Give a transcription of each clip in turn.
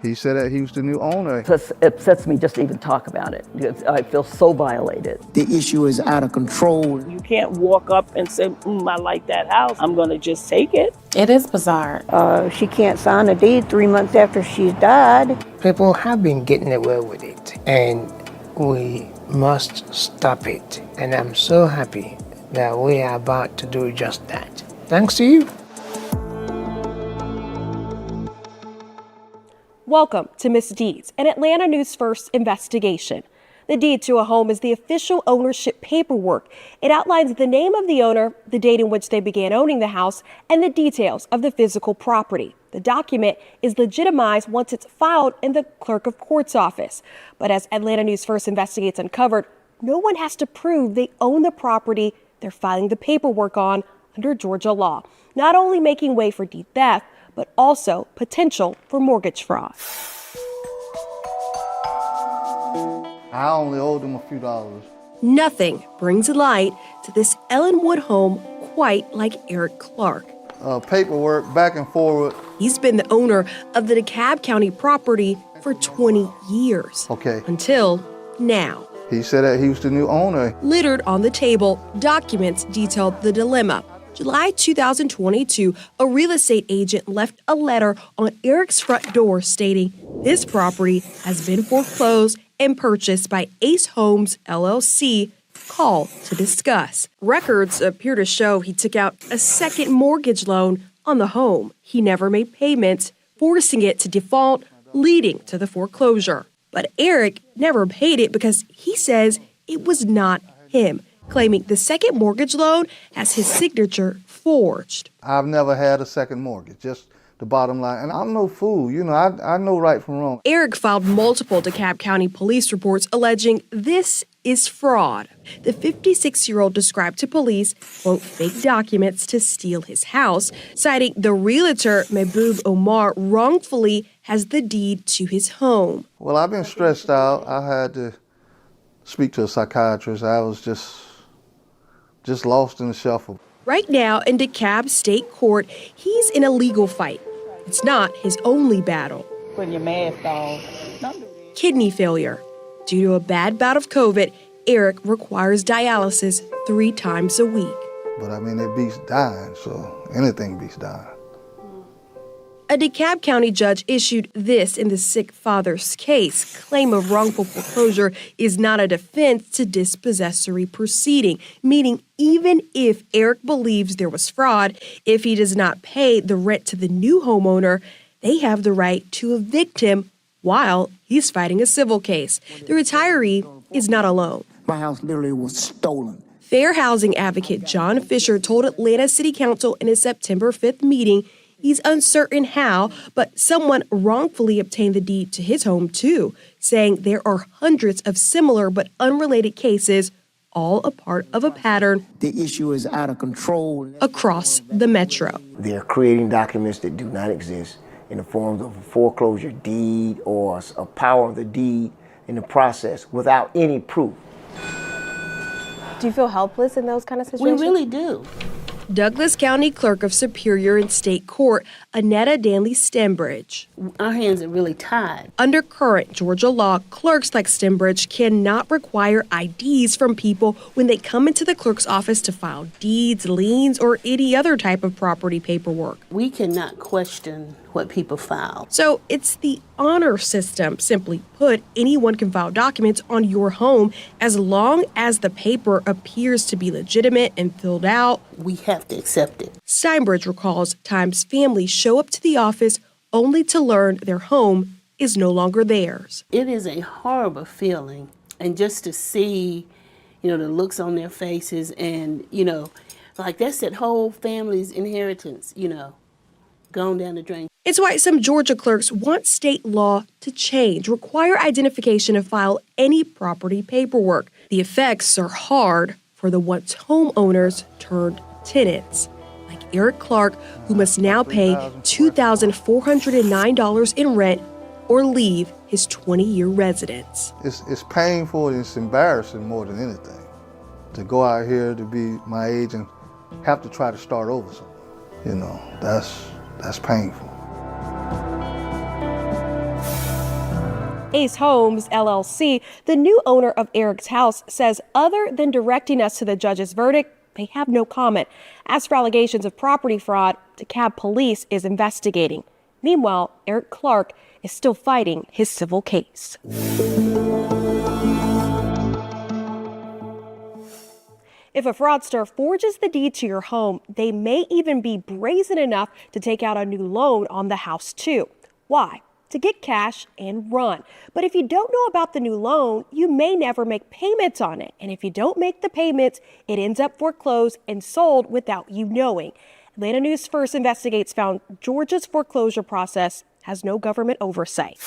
He said that he was the new owner. It upsets me just to even talk about it. I feel so violated. The issue is out of control. You can't walk up and say, I like that house. I'm going to just take it. It is bizarre. She can't sign a deed 3 months after she's died. People have been getting away with it, and we must stop it. And I'm so happy that we are about to do just that. Thanks to you. Welcome to Misdeeds, an Atlanta News First investigation. The deed to a home is the official ownership paperwork. It outlines the name of the owner, the date in which they began owning the house, and the details of the physical property. The document is legitimized once it's filed in the clerk of court's office. But as Atlanta News First investigates uncovered, no one has to prove they own the property they're filing the paperwork on under Georgia law, not only making way for deed theft, but also potential for mortgage fraud. I only owed them a few dollars. Nothing brings light to this Ellenwood home quite like Eric Clark. Paperwork back and forward. He's been the owner of the DeKalb County property for 20 years. Okay. Until now. He said that he was the new owner. Littered on the table, documents detailed the dilemma. July 2022, a real estate agent left a letter on Eric's front door stating this property has been foreclosed and purchased by Ace Homes, LLC. Call to discuss. Records appear to show he took out a second mortgage loan on the home. He never made payments, forcing it to default, leading to the foreclosure. But Eric never paid it because he says it was not him, claiming the second mortgage loan has his signature forged. I've never had a second mortgage, just the bottom line. And I'm no fool, I know right from wrong. Eric filed multiple DeKalb County police reports alleging this is fraud. The 56-year-old described to police, quote, fake documents to steal his house, citing the realtor Mehboob Omar wrongfully has the deed to his home. Well, I've been stressed out. I had to speak to a psychiatrist. I was just lost in the shuffle. Right now in DeKalb State Court, he's in a legal fight. It's not his only battle. Putting your mask on. Kidney failure. Due to a bad bout of COVID, Eric requires dialysis 3 times a week. But it beats dying, so anything beats dying. A DeKalb County judge issued this in the sick father's case. Claim of wrongful foreclosure is not a defense to dispossessory proceeding, meaning even if Eric believes there was fraud, if he does not pay the rent to the new homeowner, they have the right to evict him while he's fighting a civil case. The retiree is not alone. My house literally was stolen. Fair housing advocate John Fisher told Atlanta City Council in a September 5th meeting he's uncertain how, but someone wrongfully obtained the deed to his home too, saying there are hundreds of similar but unrelated cases, all a part of a pattern. The issue is out of control. Across the metro. They're creating documents that do not exist in the form of a foreclosure deed or a power of the deed in the process without any proof. Do you feel helpless in those kind of situations? We really do. Douglas County Clerk of Superior and State Court, Annetta Danley Stembridge. Our hands are really tied. Under current Georgia law, clerks like Stembridge cannot require IDs from people when they come into the clerk's office to file deeds, liens, or any other type of property paperwork. We cannot question what people file. So it's the honor system. Simply put, anyone can file documents on your home as long as the paper appears to be legitimate and filled out. We have to accept it. Steinbridge recalls times families show up to the office only to learn their home is no longer theirs. It is a horrible feeling. And just to see, the looks on their faces and, like that's that whole family's inheritance, gone down the drain. It's why some Georgia clerks want state law to change, require identification to file any property paperwork. The effects are hard for the once homeowners turned tenants, like Eric Clark, who must now pay $2,409 in rent or leave his 20-year residence. It's painful and it's embarrassing more than anything to go out here to be my age and have to try to start over somewhere. That's painful. Ace Homes, LLC, the new owner of Eric's house, says other than directing us to the judge's verdict, they have no comment. As for allegations of property fraud, DeKalb Police is investigating. Meanwhile, Eric Clark is still fighting his civil case. If a fraudster forges the deed to your home, they may even be brazen enough to take out a new loan on the house too. Why? To get cash and run. But if you don't know about the new loan, you may never make payments on it. And if you don't make the payments, it ends up foreclosed and sold without you knowing. Atlanta News First Investigates found Georgia's foreclosure process has no government oversight.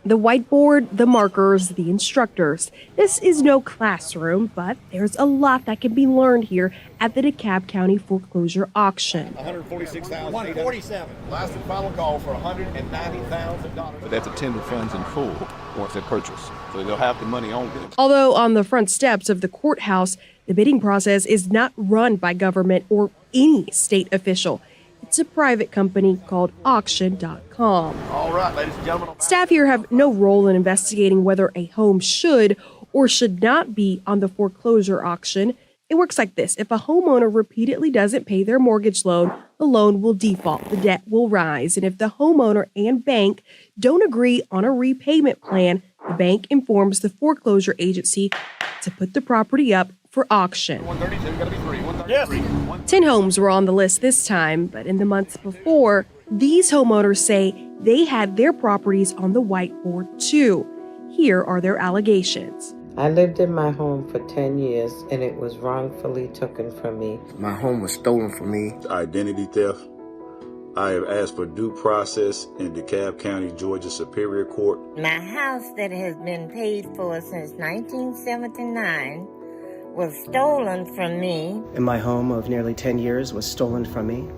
The whiteboard, the markers, the instructors. This is no classroom, but there's a lot that can be learned here at the DeKalb County Foreclosure Auction. $146,147. Last and final call for $190,000. But they have to tender funds in full once they purchase, so they'll have the money on them. Although on the front steps of the courthouse, the bidding process is not run by government or any state official. It's a private company called auction.com. All right, ladies and gentlemen. Staff here have no role in investigating whether a home should or should not be on the foreclosure auction. It works like this. If a homeowner repeatedly doesn't pay their mortgage loan, the loan will default, the debt will rise. And if the homeowner and bank don't agree on a repayment plan, the bank informs the foreclosure agency to put the property up for auction. 132, gotta be 3. 133. Yes. 10 homes were on the list this time, but in the months before, these homeowners say they had their properties on the whiteboard too. Here are their allegations. I lived in my home for 10 years and it was wrongfully taken from me. My home was stolen from me. Identity theft. I have asked for due process in DeKalb County, Georgia Superior Court. My house that has been paid for since 1979 was stolen from me. And my home of nearly 10 years was stolen from me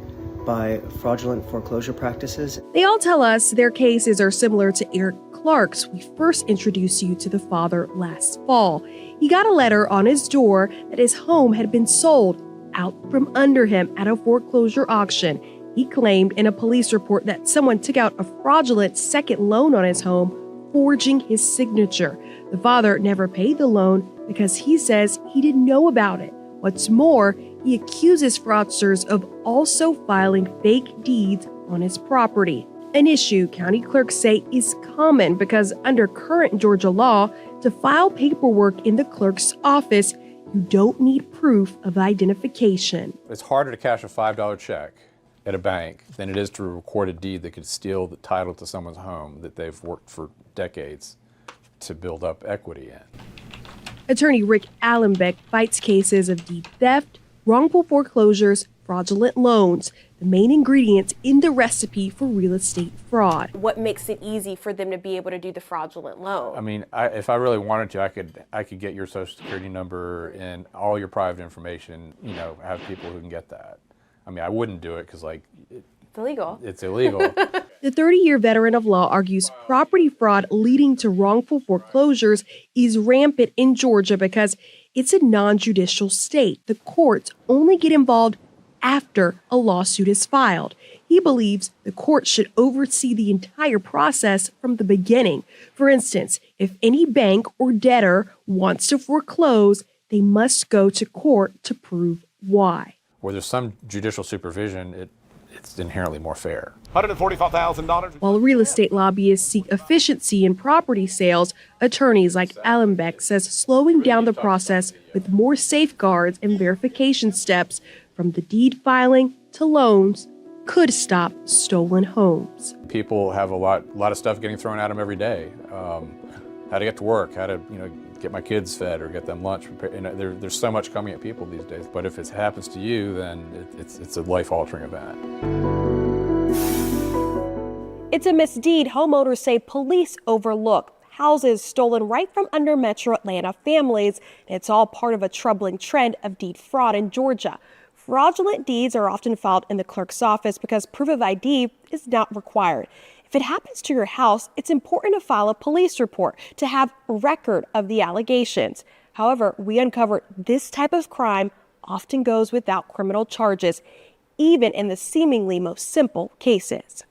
by fraudulent foreclosure practices. They all tell us their cases are similar to Eric Clark's. We first introduced you to the father last fall. He got a letter on his door that his home had been sold out from under him at a foreclosure auction. He claimed in a police report that someone took out a fraudulent second loan on his home, forging his signature. The father never paid the loan because he says he didn't know about it. What's more, he accuses fraudsters of also filing fake deeds on his property. An issue county clerks say is common because under current Georgia law, to file paperwork in the clerk's office, you don't need proof of identification. It's harder to cash a $5 check at a bank than it is to record a deed that could steal the title to someone's home that they've worked for decades to build up equity in. Attorney Rick Allenbeck fights cases of deed theft, wrongful foreclosures, fraudulent loans, the main ingredients in the recipe for real estate fraud. What makes it easy for them to be able to do the fraudulent loan? I mean, if I really wanted to, I could get your social security number and all your private information, have people who can get that. I mean, I wouldn't do it because, it's illegal. It's illegal. The 30-year veteran of law argues property fraud leading to wrongful foreclosures is rampant in Georgia because it's a non-judicial state. The courts only get involved after a lawsuit is filed. He believes the court should oversee the entire process from the beginning. For instance, if any bank or debtor wants to foreclose, they must go to court to prove why. Where there's some judicial supervision, it's inherently more fair. $145,000. While real estate lobbyists seek efficiency in property sales, attorneys like Allenbeck says slowing down the process with more safeguards and verification steps from the deed filing to loans could stop stolen homes. People have a lot of stuff getting thrown at them every day. How to get to work, how to get my kids fed or get them lunch. There's so much coming at people these days. But if it happens to you, then it's a life-altering event. It's a misdeed homeowners say police overlook. Houses stolen right from under Metro Atlanta families. It's all part of a troubling trend of deed fraud in Georgia. Fraudulent deeds are often filed in the clerk's office because proof of ID is not required. If it happens to your house, it's important to file a police report to have a record of the allegations. However, we uncovered this type of crime often goes without criminal charges, even in the seemingly most simple cases.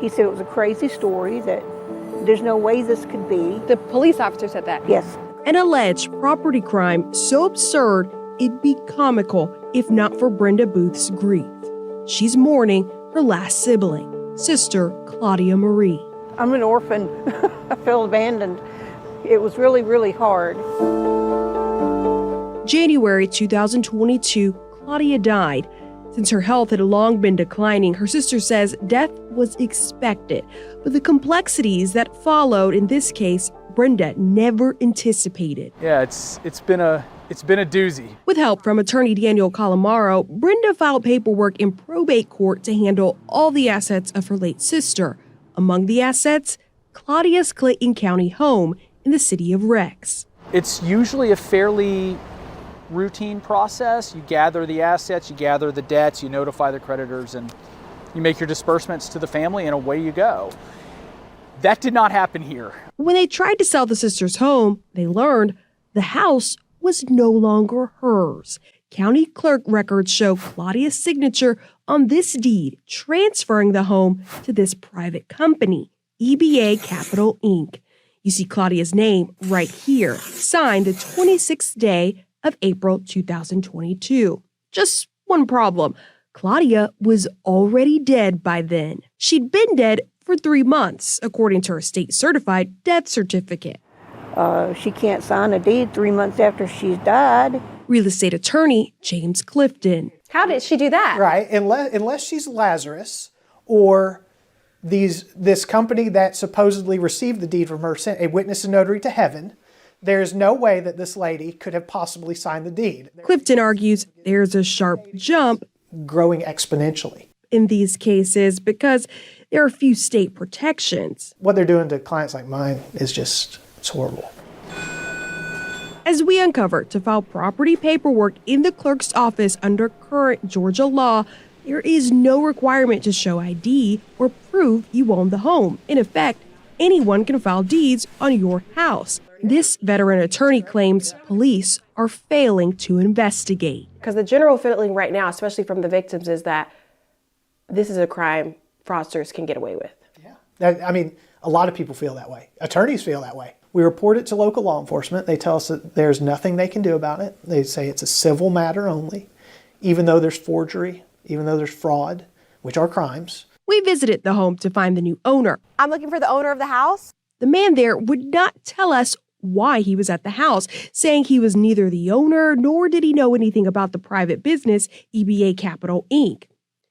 He said it was a crazy story, that there's no way this could be. The police officer said that? Yes. An alleged property crime so absurd it'd be comical if not for Brenda Booth's grief. She's mourning her last sibling, sister Claudia Marie. I'm an orphan. I felt abandoned. It was really, really hard. January 2022, Claudia died. Since her health had long been declining, her sister says death was expected. But the complexities that followed in this case, Brenda never anticipated. Yeah, it's been a doozy. With help from attorney Daniel Calamaro, Brenda filed paperwork in probate court to handle all the assets of her late sister. Among the assets, Claudia's Clayton County home in the city of Reyes. It's usually a fairly routine process. You gather the assets, you gather the debts, you notify the creditors, and you make your disbursements to the family, and away you go. That did not happen here. When they tried to sell the sister's home, they learned the house was no longer hers. County clerk records show Claudia's signature on this deed, transferring the home to this private company, EBA Capital Inc. You see Claudia's name right here, signed the 26th day of April 2022. Just one problem. Claudia was already dead by then. She'd been dead for 3 months, according to her state-certified death certificate. She can't sign a deed 3 months after she's died. Real estate attorney James Clifton. How did she do that? Right, unless she's Lazarus or this company that supposedly received the deed from her sent a witness and notary to heaven. There's no way that this lady could have possibly signed the deed. Clifton argues there's a sharp jump growing exponentially in these cases because there are few state protections. What they're doing to clients like mine is it's horrible. As we uncover, to file property paperwork in the clerk's office under current Georgia law, there is no requirement to show ID or prove you own the home. In effect, anyone can file deeds on your house. This veteran attorney claims police are failing to investigate. Because the general feeling right now, especially from the victims, is that this is a crime fraudsters can get away with. Yeah. A lot of people feel that way. Attorneys feel that way. We report it to local law enforcement. They tell us that there's nothing they can do about it. They say it's a civil matter only, even though there's forgery, even though there's fraud, which are crimes. We visited the home to find the new owner. I'm looking for the owner of the house. The man there would not tell us why he was at the house, saying he was neither the owner nor did he know anything about the private business EBA Capital Inc.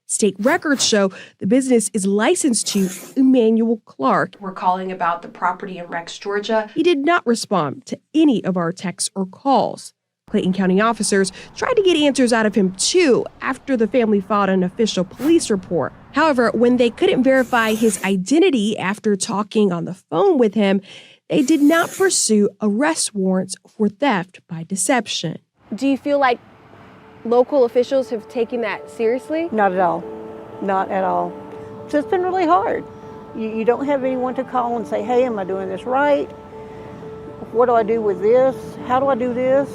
State records show the business is licensed to Emmanuel Clark. We're calling about the property in Reyes, Georgia. He did not respond to any of our texts or calls. Clayton County officers tried to get answers out of him too after the family filed an official police report. However, when they couldn't verify his identity after talking on the phone with him, they did not pursue arrest warrants for theft by deception. Do you feel like local officials have taken that seriously? Not at all. Not at all. So it's been really hard. You don't have anyone to call and say, hey, am I doing this right? What do I do with this? How do I do this?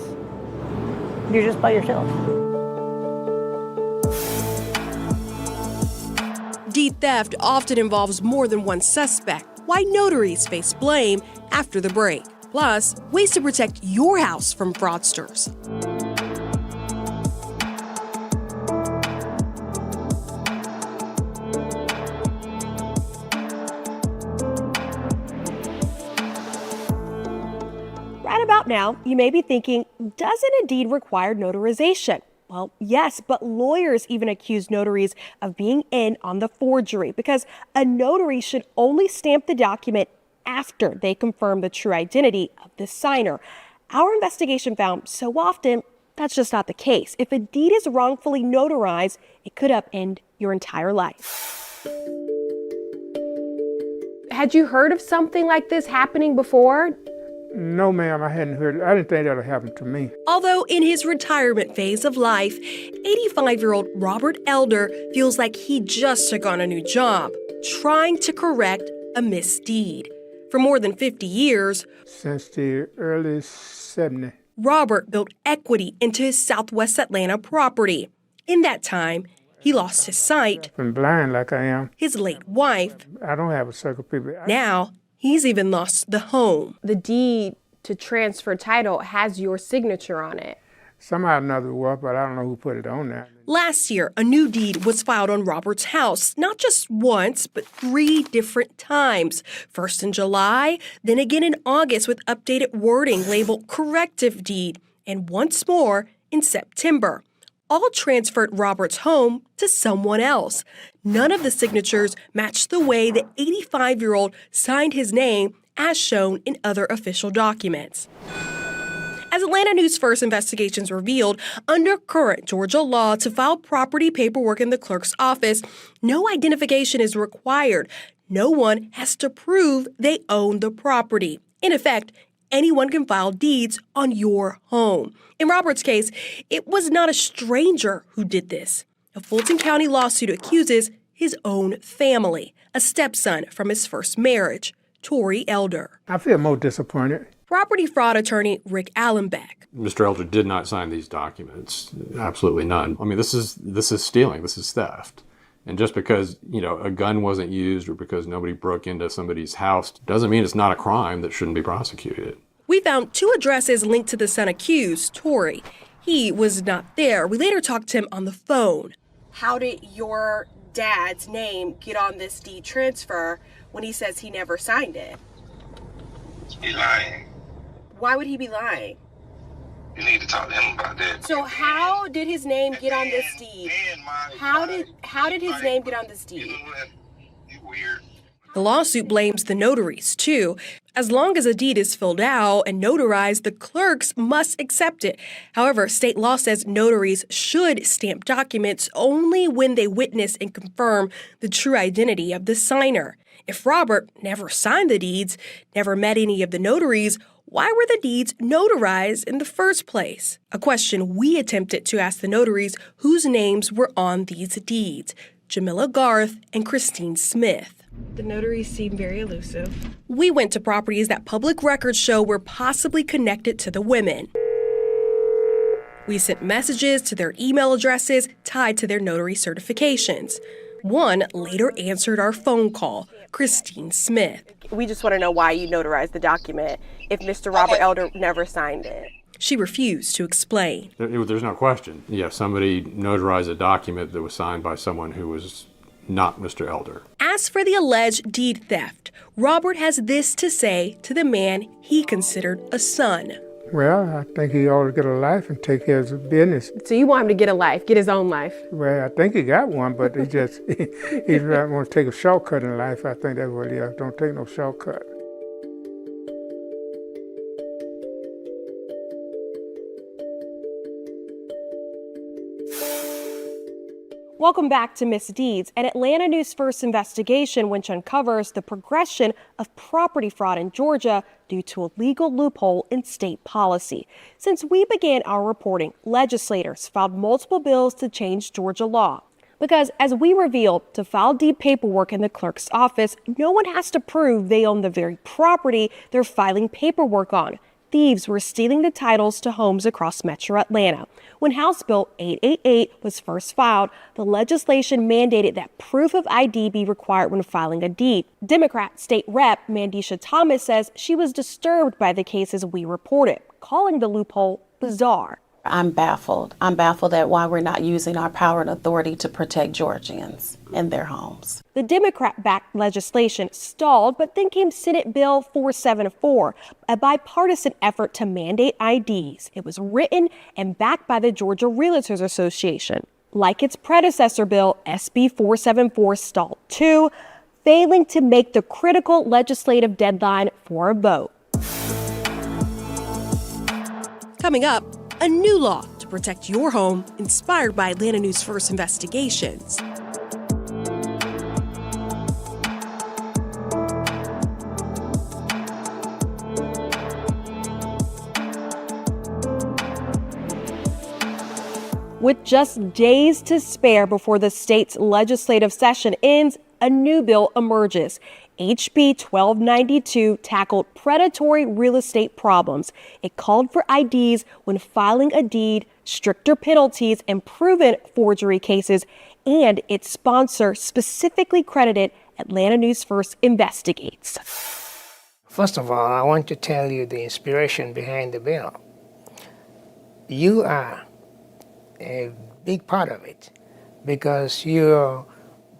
You're just by yourself. Deed theft often involves more than one suspect. Why notaries face blame after the break. Plus, ways to protect your house from fraudsters. Right about now, you may be thinking, doesn't a deed require notarization? Well, yes, but lawyers even accuse notaries of being in on the forgery because a notary should only stamp the document after they confirm the true identity of the signer. Our investigation found so often that's just not the case. If a deed is wrongfully notarized, it could upend your entire life. Had you heard of something like this happening before? No, ma'am, I hadn't heard. I didn't think that would happen to me. Although in his retirement phase of life, 85-year-old Robert Elder feels like he just took on a new job, trying to correct a misdeed. For more than 50 years, since the early 70s, Robert built equity into his Southwest Atlanta property. In that time, He lost his sight, I'm blind like I am. his late wife. I don't have a circle people. Now, he's even lost the home. The deed to transfer title has your signature on it. Somehow or another it was, but I don't know who put it on there. Last year, a new deed was filed on Robert's house, not just once, but 3 different times. First in July, then again in August with updated wording labeled corrective deed, and once more in September. All transferred Robert's home to someone else. None of the signatures matched the way the 85-year-old signed his name as shown in other official documents. As Atlanta News First investigations revealed, under current Georgia law, to file property paperwork in the clerk's office, no identification is required. No one has to prove they own the property. In effect, anyone can file deeds on your home. In Robert's case, it was not a stranger who did this. A Fulton County lawsuit accuses his own family, a stepson from his first marriage, Tory Elder. I feel more disappointed. Property fraud attorney Rick Allenbeck. Mr. Elder did not sign these documents. Absolutely none. I mean, this is stealing. This is theft. And just because, a gun wasn't used or because nobody broke into somebody's house doesn't mean it's not a crime that shouldn't be prosecuted. We found 2 addresses linked to the son accused, Tory. He was not there. We later talked to him on the phone. How did your dad's name get on this deed transfer when he says he never signed it? He's lying. Why would he be lying? You need to talk to him about that. So how did his name get on this deed? How did his name get on this deed? You weird. The lawsuit blames the notaries, too. As long as a deed is filled out and notarized, the clerks must accept it. However, state law says notaries should stamp documents only when they witness and confirm the true identity of the signer. If Robert never signed the deeds, never met any of the notaries, why were the deeds notarized in the first place? A question we attempted to ask the notaries whose names were on these deeds, Jamila Garth and Christine Smith. The notaries seem very elusive. We went to properties that public records show were possibly connected to the women. We sent messages to their email addresses tied to their notary certifications. One later answered our phone call, Christine Smith. We just want to know why you notarized the document if Mr. Robert Elder never signed it. She refused to explain. There's no question. Yeah, somebody notarized a document that was signed by someone who was not Mr. Elder. As for the alleged deed theft, Robert has this to say to the man he considered a son. Well, I think he ought to get a life and take care of his business. So you want him to get a life, get his own life? Well, I think he got one, but he just, he don't want to take a shortcut in life. I think that's what he is. Don't take no shortcut. Welcome back to Misdeeds, an Atlanta News First investigation which uncovers the progression of property fraud in Georgia due to a legal loophole in state policy. Since we began our reporting, legislators filed multiple bills to change Georgia law. Because, as we revealed, to file deed paperwork in the clerk's office, no one has to prove they own the very property they're filing paperwork on. Thieves were stealing the titles to homes across Metro Atlanta. When House Bill 888 was first filed, the legislation mandated that proof of ID be required when filing a deed. Democrat State Rep Mandisha Thomas says she was disturbed by the cases we reported, calling the loophole bizarre. I'm baffled. I'm baffled at why we're not using our power and authority to protect Georgians and their homes. The Democrat-backed legislation stalled, but then came Senate Bill 474, a bipartisan effort to mandate IDs. It was written and backed by the Georgia Realtors Association. Like its predecessor bill, SB 474 stalled too, failing to make the critical legislative deadline for a vote. Coming up, a new law to protect your home, inspired by Atlanta News First investigations. With just days to spare before the state's legislative session ends, a new bill emerges. HB 1292 tackled predatory real estate problems. It called for IDs when filing a deed, stricter penalties in proven forgery cases, and its sponsor specifically credited Atlanta News First Investigates. First of all, I want to tell you the inspiration behind the bill. You are a big part of it because your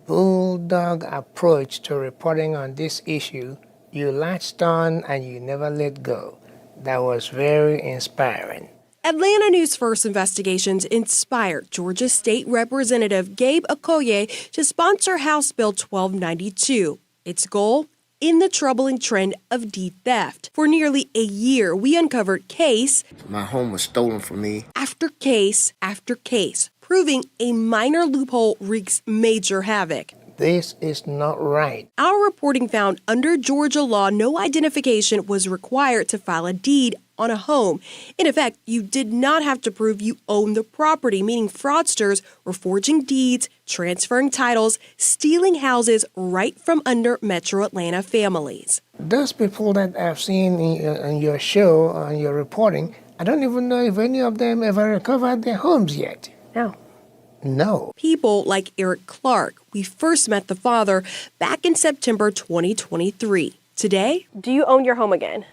bulldog approach to reporting on this issue, you latched on and you never let go. That was very inspiring. Atlanta News First Investigations inspired Georgia State Representative Gabe Okoye to sponsor House Bill 1292. Its goal? In the troubling trend of deed theft. For nearly a year, we uncovered case My home was stolen from me. after case after case, proving a minor loophole wreaks major havoc. This is not right. Our reporting found under Georgia law, no identification was required to file a deed on a home. In effect, you did not have to prove you owned the property, meaning fraudsters were forging deeds, transferring titles, stealing houses right from under Metro Atlanta families. Those people that I've seen in your show, on your reporting, I don't even know if any of them ever recovered their homes yet. No. People like Eric Clark. We first met the father back in September 2023. Today, Do you own your home again?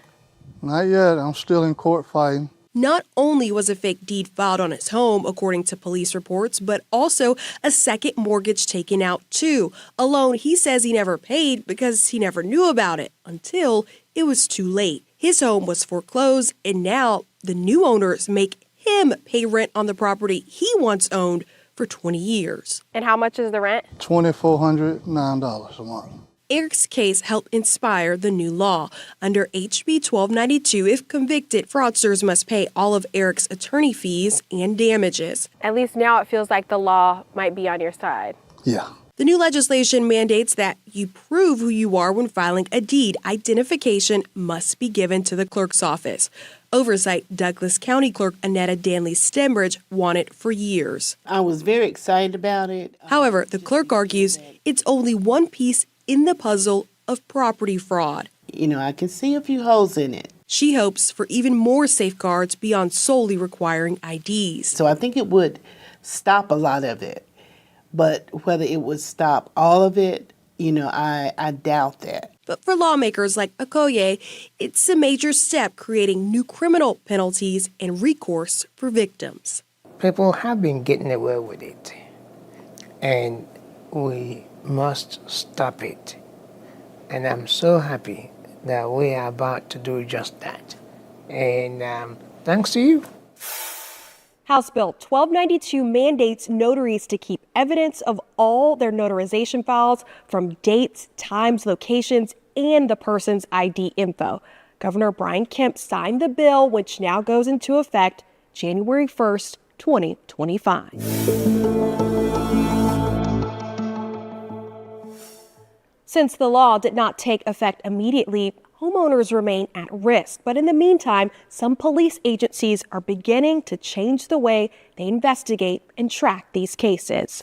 Not yet. I'm still in court fighting. not only was a fake deed filed on his home, according to police reports, but also a second mortgage taken out too. A loan he says he never paid because he never knew about it until it was too late. His home was foreclosed, and now the new owners make him pay rent on the property he once owned for 20 years. And how much is the rent? $2,409 a month. Eric's case helped inspire the new law. Under HB 1292, if convicted, fraudsters must pay all of Eric's attorney fees and damages. At least now it feels like the law might be on your side. Yeah. The new legislation mandates that you prove who you are when filing a deed. Identification must be given to the clerk's office. Oversight, Douglas County Clerk Annetta Danley Stembridge wanted for years. I was very excited about it. However, the clerk argues it's only one piece in the puzzle of property fraud. You know, I can see a few holes in it. She hopes for even more safeguards beyond solely requiring IDs. So I think it would stop a lot of it. But whether it would stop all of it, you know, I doubt that. But for lawmakers like Okoye, it's a major step creating new criminal penalties and recourse for victims. People have been getting away with it, and we must stop it. And I'm so happy that we are about to do just that. And thanks to you. House Bill 1292 mandates notaries to keep evidence of all their notarization files, from dates, times, locations, and the person's ID info. Governor Brian Kemp signed the bill, which now goes into effect January 1st, 2025. Since the law did not take effect immediately, homeowners remain at risk. But in the meantime, some police agencies are beginning to change the way they investigate and track these cases.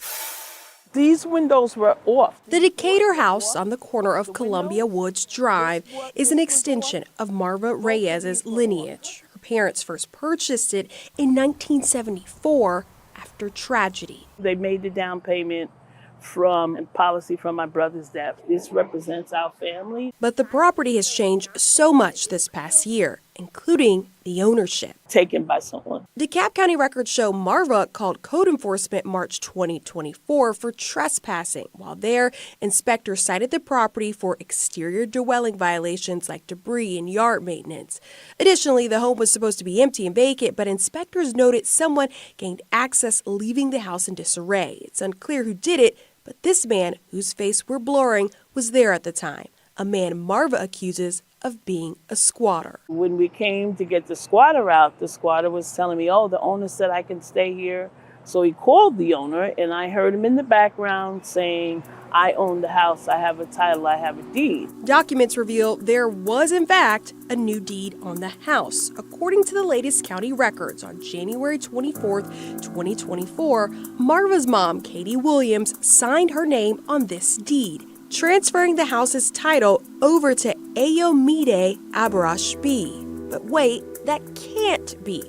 These windows were off. The Decatur house on the corner of Columbia Woods Drive is an extension of Marva Reyes' lineage. Her parents first purchased it in 1974 after tragedy. They made the down payment from policy from my brother's death. This represents our family. But the property has changed so much this past year, including the ownership. Taken by someone. DeKalb County records show Marva called code enforcement March 2024 for trespassing. While there, inspectors cited the property for exterior dwelling violations like debris and yard maintenance. Additionally, the home was supposed to be empty and vacant, but inspectors noted someone gained access, leaving the house in disarray. It's unclear who did it, but this man, whose face we're blurring, was there at the time. A man Marva accuses of being a squatter. When we came to get the squatter out, the squatter was telling me, oh, the owner said I can stay here. So he called the owner, and I heard him in the background saying, I own the house, I have a title, I have a deed. Documents reveal there was, in fact, a new deed on the house. According to the latest county records, on January 24th, 2024, Marva's mom, Katie Williams, signed her name on this deed, transferring the house's title over to Ayomide Abarash B. But wait, that can't be.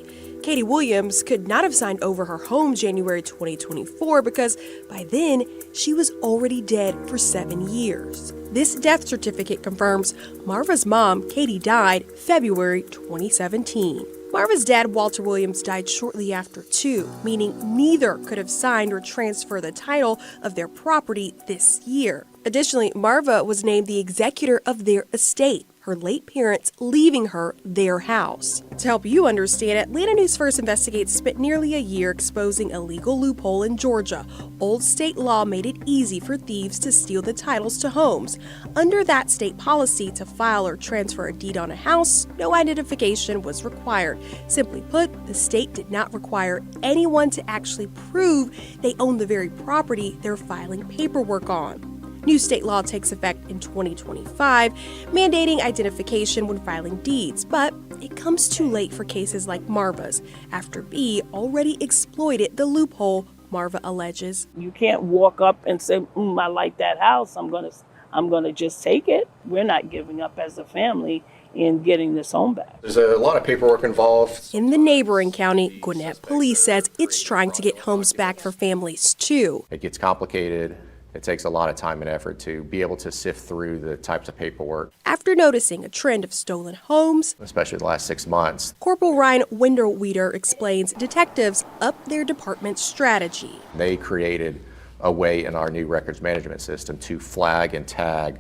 Katie Williams could not have signed over her home January 2024 because by then she was already dead for 7 years. This death certificate confirms Marva's mom, Katie, died February 2017. Marva's dad, Walter Williams, died shortly after too, meaning neither could have signed or transferred the title of their property this year. Additionally, Marva was named the executor of their estate, her late parents leaving her their house. To help you understand, Atlanta News First Investigates spent nearly a year exposing a legal loophole in Georgia. Old state law made it easy for thieves to steal the titles to homes. Under that state policy, to file or transfer a deed on a house, no identification was required. Simply put, the state did not require anyone to actually prove they own the very property they're filing paperwork on. New state law takes effect in 2025, mandating identification when filing deeds, but it comes too late for cases like Marva's, after B already exploited the loophole, Marva alleges. You can't walk up and say, I like that house, I'm gonna just take it. We're not giving up as a family in getting this home back. There's a lot of paperwork involved. In the neighboring county, Gwinnett Police says it's trying to get homes back for families too. It gets complicated. It takes a lot of time and effort to be able to sift through the types of paperwork. After noticing a trend of stolen homes, especially the last 6 months, Corporal Ryan Winderweeder explains detectives upped their department's strategy. They created a way in our new records management system to flag and tag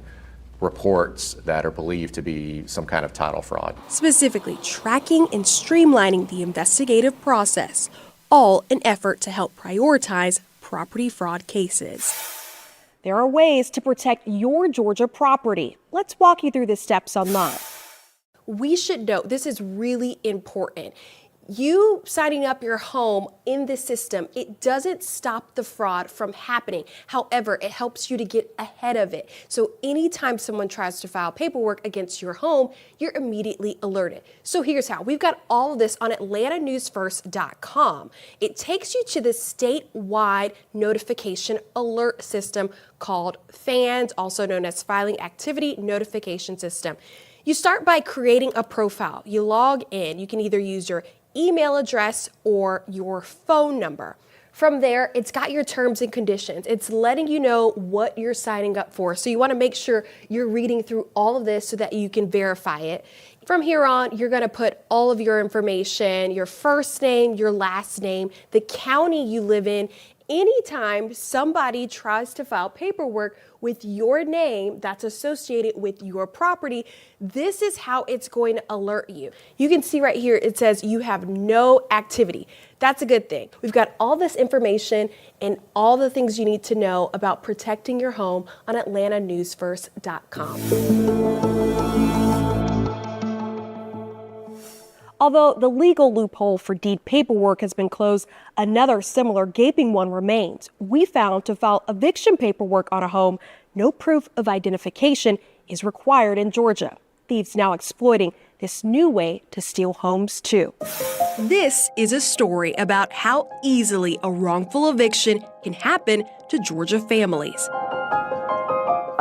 reports that are believed to be some kind of title fraud. Specifically, tracking and streamlining the investigative process, all an effort to help prioritize property fraud cases. There are ways to protect your Georgia property. Let's walk you through the steps online. We should know this is really important. You signing up your home in the system, it doesn't stop the fraud from happening. However, it helps you to get ahead of it. So anytime someone tries to file paperwork against your home, you're immediately alerted. So here's how. We've got all of this on atlantanewsfirst.com. It takes you to the statewide notification alert system called FANS, also known as Filing Activity Notification System. You start by creating a profile. You log in. You can either use your email address or your phone number. From there, it's got your terms and conditions. It's letting you know what you're signing up for. So you want to make sure you're reading through all of this so that you can verify it. From here on, you're going to put all of your information, your first name, your last name, the county you live in. Anytime somebody tries to file paperwork with your name that's associated with your property, this is how it's going to alert you. You can see right here, it says you have no activity. That's a good thing. We've got all this information and all the things you need to know about protecting your home on atlantanewsfirst.com. Although the legal loophole for deed paperwork has been closed, another similar gaping one remains. We found to file eviction paperwork on a home, no proof of identification is required in Georgia. Thieves now exploiting this new way to steal homes too. This is a story about how easily a wrongful eviction can happen to Georgia families.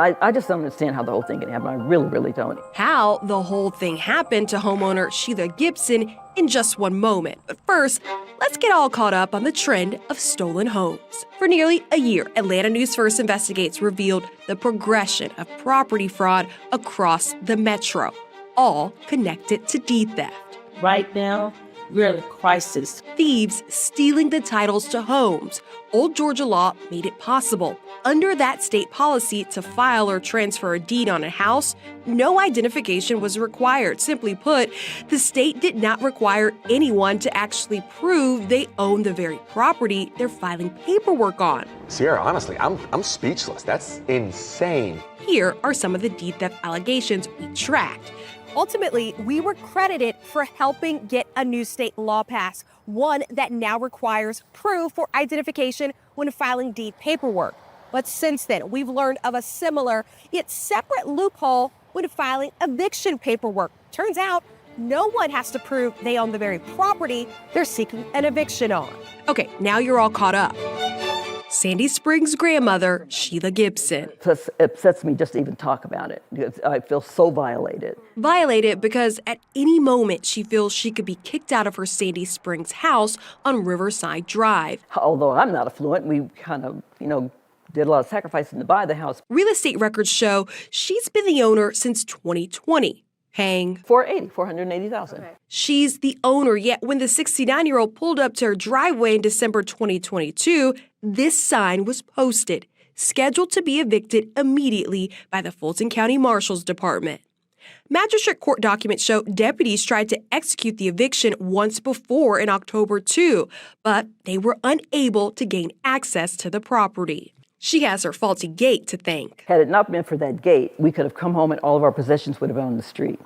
I just don't understand how the whole thing can happen. I really, really don't. How the whole thing happened to homeowner Sheila Gibson in just one moment. But first, let's get all caught up on the trend of stolen homes. For nearly a year, Atlanta News First Investigates revealed the progression of property fraud across the metro, all connected to deed theft. Right now, we're in a crisis. Thieves stealing the titles to homes. Old Georgia law made it possible. Under that state policy, to file or transfer a deed on a house, no identification was required. Simply put, the state did not require anyone to actually prove they own the very property they're filing paperwork on. Sierra, honestly, I'm speechless. That's insane. Here are some of the deed theft allegations we tracked. Ultimately, we were credited for helping get a new state law passed, one that now requires proof for identification when filing deed paperwork. But since then, we've learned of a similar yet separate loophole when filing eviction paperwork. Turns out, no one has to prove they own the very property they're seeking an eviction on. Okay, now you're all caught up. Sandy Springs' grandmother, Sheila Gibson. It upsets me just to even talk about it. I feel so violated. Violated because at any moment she feels she could be kicked out of her Sandy Springs house on Riverside Drive. Although I'm not affluent, we kind of, did a lot of sacrificing to buy the house. Real estate records show she's been the owner since 2020. Paying $480,000. Okay. She's the owner, yet when the 69-year-old pulled up to her driveway in December 2022, this sign was posted, scheduled to be evicted immediately by the Fulton County Marshal's Department. Magistrate court documents show deputies tried to execute the eviction once before in October too, but they were unable to gain access to the property. She has her faulty gate to thank. Had it not been for that gate, we could have come home and all of our possessions would have been on the street.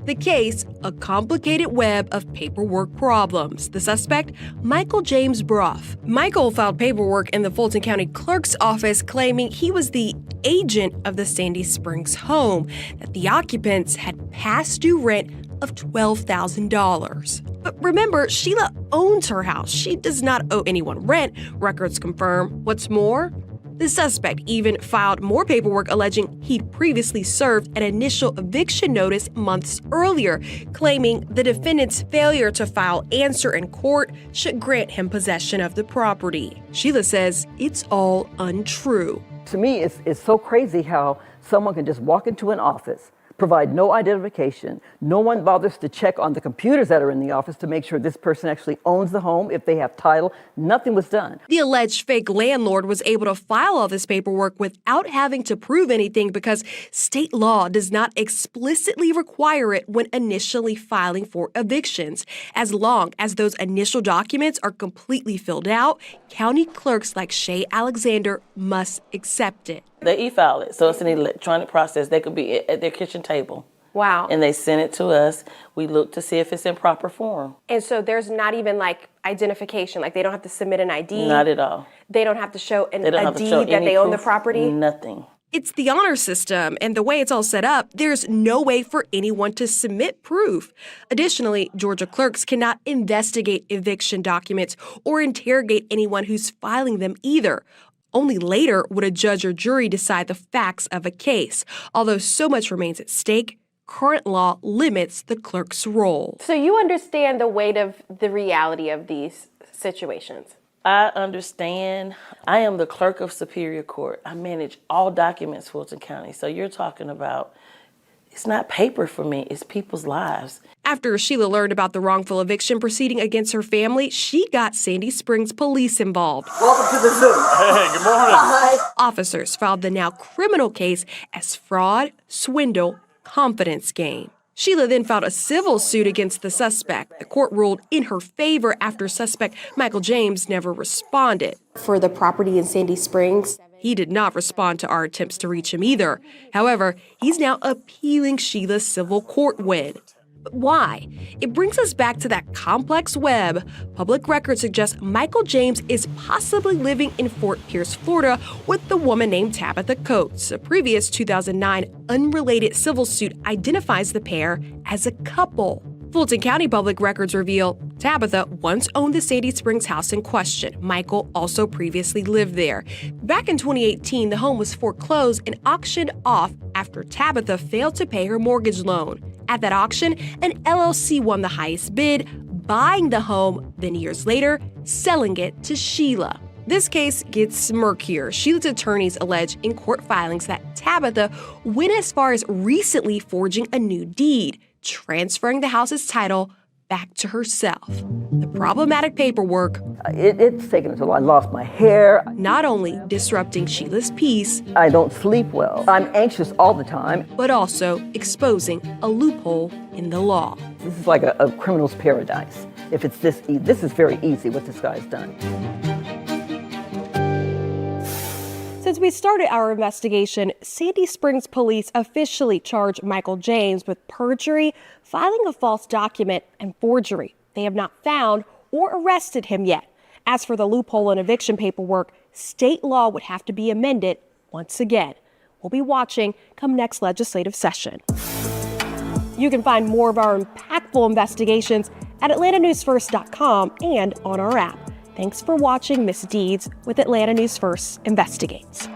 The case, a complicated web of paperwork problems. The suspect, Michael James Brough. Michael filed paperwork in the Fulton County Clerk's office claiming he was the agent of the Sandy Springs home, that the occupants had past due rent of $12,000. But remember, Sheila owns her house. She does not owe anyone rent, records confirm. What's more, the suspect even filed more paperwork alleging he'd previously served an initial eviction notice months earlier, claiming the defendant's failure to file answer in court should grant him possession of the property. Sheila says it's all untrue. To me, it's so crazy how someone can just walk into an office, provide no identification. No one bothers to check on the computers that are in the office to make sure this person actually owns the home, if they have title. Nothing was done. The alleged fake landlord was able to file all this paperwork without having to prove anything because state law does not explicitly require it when initially filing for evictions. As long as those initial documents are completely filled out, county clerks like Shay Alexander must accept it. They e-file it, so it's an electronic process. They could be at their kitchen table. Wow. And they send it to us. We look to see if it's in proper form. And so there's not even like identification, like they don't have to submit an ID? Not at all. They don't have to show a deed show that they own the property? Nothing. It's the honor system, and the way it's all set up, there's no way for anyone to submit proof. Additionally, Georgia clerks cannot investigate eviction documents or interrogate anyone who's filing them either. Only later would a judge or jury decide the facts of a case. Although so much remains at stake, current law limits the clerk's role. So you understand the weight of the reality of these situations? I understand. I am the clerk of Superior Court. I manage all documents for Fulton County. So you're talking about, it's not paper for me, it's people's lives. After Sheila learned about the wrongful eviction proceeding against her family, she got Sandy Springs police involved. Welcome to the zoo. Hey, good morning. Hi. Officers filed the now criminal case as fraud, swindle, confidence game. Sheila then filed a civil suit against the suspect. The court ruled in her favor after suspect Michael James never responded. For the property in Sandy Springs? He did not respond to our attempts to reach him either. However, he's now appealing Sheila's civil court win. But why? It brings us back to that complex web. Public records suggest Michael James is possibly living in Fort Pierce, Florida, with the woman named Tabitha Coates. A previous 2009 unrelated civil suit identifies the pair as a couple. Fulton County public records reveal Tabitha once owned the Sandy Springs house in question. Michael also previously lived there. Back in 2018, the home was foreclosed and auctioned off after Tabitha failed to pay her mortgage loan. At that auction, an LLC won the highest bid, buying the home, then years later, selling it to Sheila. This case gets murkier. Sheila's attorneys allege in court filings that Tabitha went as far as recently forging a new deed, transferring the house's title back to herself. The problematic paperwork, It's taken until I lost my hair. not only disrupting Sheila's peace, I don't sleep well. I'm anxious all the time. but also exposing a loophole in the law. This is like a criminal's paradise. If it's this easy, this is very easy what this guy's done. Since we started our investigation, Sandy Springs police officially charged Michael James with perjury, filing a false document, and forgery. They have not found or arrested him yet. As for the loophole in eviction paperwork, state law would have to be amended once again. We'll be watching come next legislative session. You can find more of our impactful investigations at AtlantaNewsFirst.com and on our app. Thanks for watching Misdeeds with Atlanta News First Investigates.